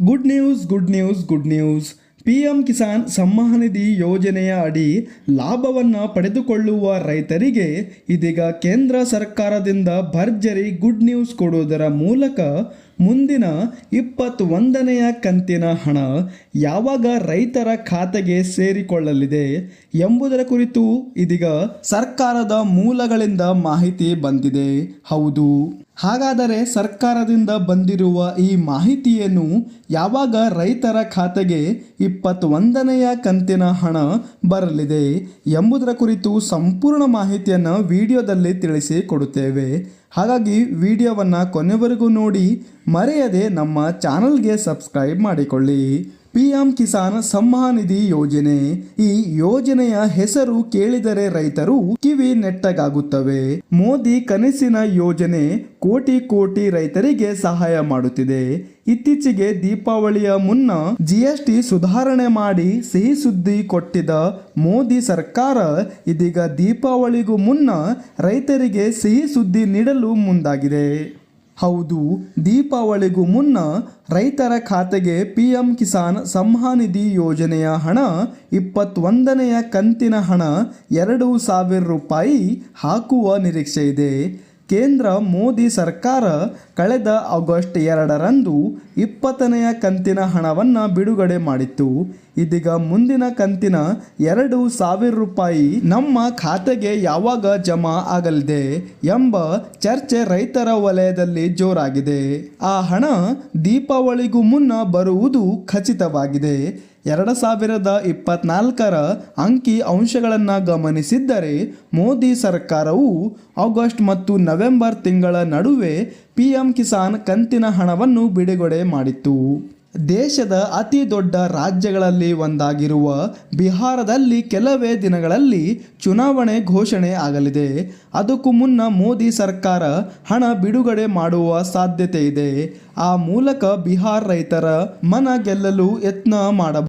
Good news. PM Kisan Samman Nidhi ಯೋಜನೆಯ ಅಡಿ ಲಾಭವನ್ನು ಪಡೆದುಕೊಳ್ಳುವ ರೈತರಿಗೆ ಇದೀಗ ಕೇಂದ್ರ ಸರ್ಕಾರದಿಂದ ಭರ್ಜರಿ ಗುಡ್ ನ್ಯೂಸ್ ಕೊಡುವುದರ ಮೂಲಕ ಮುಂದಿನ 21ನೆಯ ಕಂತಿನ ಹಣ ಯಾವಾಗ ರೈತರ ಖಾತೆಗೆ ಸೇರಿಕೊಳ್ಳಲಿದೆ ಎಂಬುದರ ಕುರಿತು ಇದೀಗ ಸರ್ಕಾರದ ಮೂಲಗಳಿಂದ ಮಾಹಿತಿ ಬಂದಿದೆ. ಹೌದು, ಹಾಗಾದರೆ ಸರ್ಕಾರದಿಂದ ಬಂದಿರುವ ಈ ಮಾಹಿತಿಯನ್ನು ಯಾವಾಗ ರೈತರ ಖಾತೆಗೆ 21ನೆಯ ಕಂತಿನ ಹಣ ಬರಲಿದೆ ಎಂಬುದರ ಕುರಿತು ಸಂಪೂರ್ಣ ಮಾಹಿತಿಯನ್ನು ವಿಡಿಯೋದಲ್ಲಿ ತಿಳಿಸಿಕೊಡುತ್ತೇವೆ. ಹಾಗಾಗಿ ವಿಡಿಯೋವನ್ನು ಕೊನೆವರೆಗೂ ನೋಡಿ, ಮರೆಯದೆ ನಮ್ಮ ಚಾನಲ್ಗೆ ಸಬ್ಸ್ಕ್ರೈಬ್ ಮಾಡಿಕೊಳ್ಳಿ. PM ಕಿಸಾನ್ ಸಮ್ಮಾನ್ ನಿಧಿ ಯೋಜನೆ. ಈ ಯೋಜನೆಯ ಹೆಸರು ಕೇಳಿದರೆ ರೈತರು ಕಿವಿ ನೆಟ್ಟಗಾಗುತ್ತವೆ. ಮೋದಿ ಕನಸಿನ ಯೋಜನೆ ಕೋಟಿ ರೈತರಿಗೆ ಸಹಾಯ ಮಾಡುತ್ತಿದೆ. ಇತ್ತೀಚೆಗೆ ದೀಪಾವಳಿಯ ಮುನ್ನ GST ಸುಧಾರಣೆ ಮಾಡಿ ಸಿಹಿ ಸುದ್ದಿ ಕೊಟ್ಟಿದ್ದ ಮೋದಿ ಸರ್ಕಾರ ಇದೀಗ ದೀಪಾವಳಿಗೂ ಮುನ್ನ ರೈತರಿಗೆ ಸಿಹಿ ಸುದ್ದಿ ನೀಡಲು ಮುಂದಾಗಿದೆ. ಹೌದು, ದೀಪಾವಳಿಗೂ ಮುನ್ನ ರೈತರ ಖಾತೆಗೆ PM ಕಿಸಾನ್ ಸಮ್ಮಾನ್ ನಿಧಿ ಯೋಜನೆಯ ಹಣ 21ನೆಯ ಕಂತಿನ ಹಣ 2,000 ರೂಪಾಯಿ ಹಾಕುವ ನಿರೀಕ್ಷೆ ಇದೆ. ಕೇಂದ್ರ ಮೋದಿ ಸರ್ಕಾರ ಕಳೆದ ಆಗಸ್ಟ್ 2ರಂದು 20ನೆಯ ಕಂತಿನ ಹಣವನ್ನು ಬಿಡುಗಡೆ ಮಾಡಿತ್ತು. ಇದೀಗ ಮುಂದಿನ ಕಂತಿನ 2,000 ರೂಪಾಯಿ ನಮ್ಮ ಖಾತೆಗೆ ಯಾವಾಗ ಜಮಾ ಆಗಲಿದೆ ಎಂಬ ಚರ್ಚೆ ರೈತರ ವಲಯದಲ್ಲಿ ಜೋರಾಗಿದೆ. ಆ ಹಣ ದೀಪಾವಳಿಗೂ ಮುನ್ನ ಬರುವುದು ಖಚಿತವಾಗಿದೆ. 2024ರ ಅಂಕಿ ಅಂಶಗಳನ್ನು ಗಮನಿಸಿದ್ದರೆ ಮೋದಿ ಸರ್ಕಾರವು ಆಗಸ್ಟ್ ಮತ್ತು ನವೆಂಬರ್ ತಿಂಗಳ ನಡುವೆ PM ಕಿಸಾನ್ ಕಂತಿನ ಹಣವನ್ನು ಬಿಡುಗಡೆ ಮಾಡಿತ್ತು. ದೇಶದ ಅತಿ ದೊಡ್ಡ ರಾಜ್ಯಗಳಲ್ಲಿ ಒಂದಾಗಿರುವ ಬಿಹಾರದಲ್ಲಿ ಕೆಲವೇ ದಿನಗಳಲ್ಲಿ ಚುನಾವಣೆ ಘೋಷಣೆ ಆಗಲಿದೆ. ಅದಕ್ಕೂ ಮುನ್ನ ಮೋದಿ ಸರ್ಕಾರ ಹಣ ಬಿಡುಗಡೆ ಮಾಡುವ ಸಾಧ್ಯತೆ ಇದೆ. ಆ ಮೂಲಕ ಬಿಹಾರ ರೈತರ ಮನ ಗೆಲ್ಲಲು ಯತ್ನ ಮಾಡಬಹುದು.